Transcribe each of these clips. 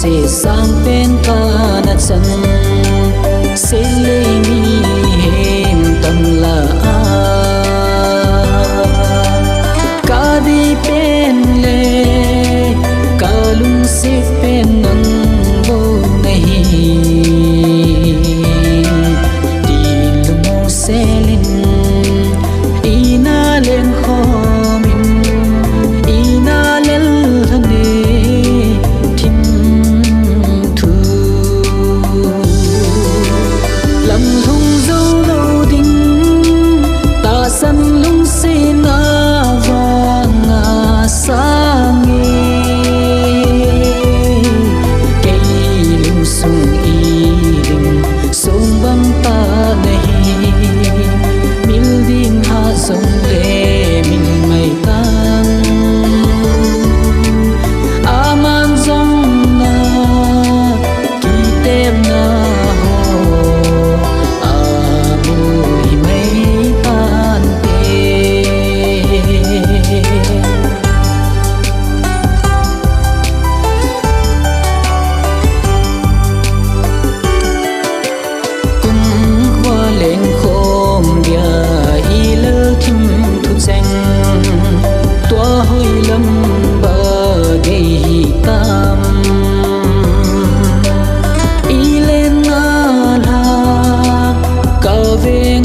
se sang pen ka na chan se le mi hem tam la ka di pen le ka lung se pen nan bo nahi di lung se lin ina len khomin ina lel hane san lung se na vanga sange ke lung sung i ding sung bang ta nahi mil ding ha sung le min mai tan aman zong na ki tem na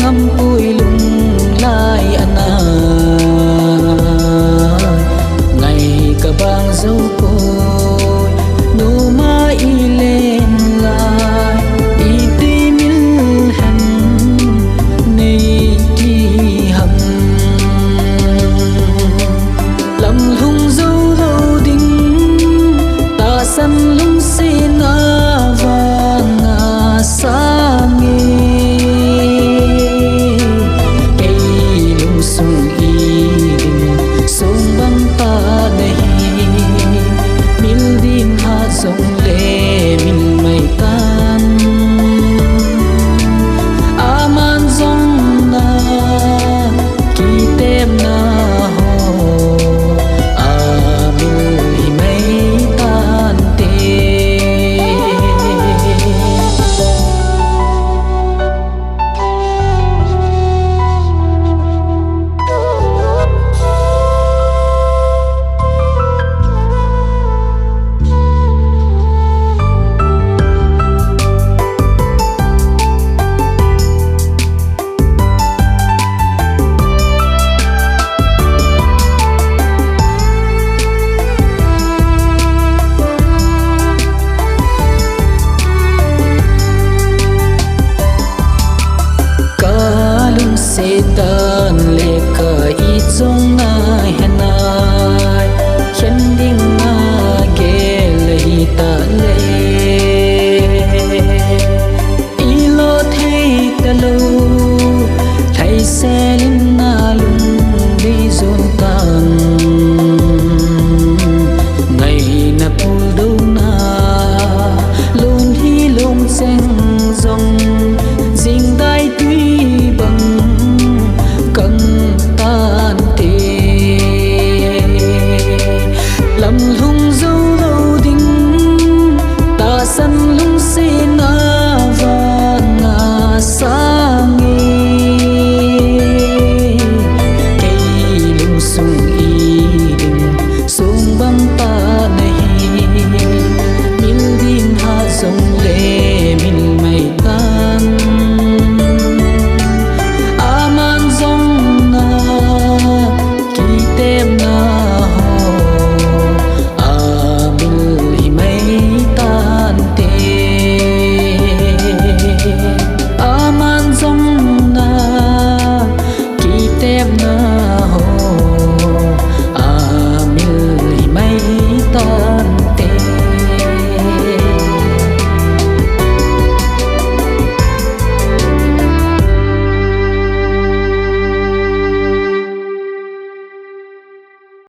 ngam ui lung lai ana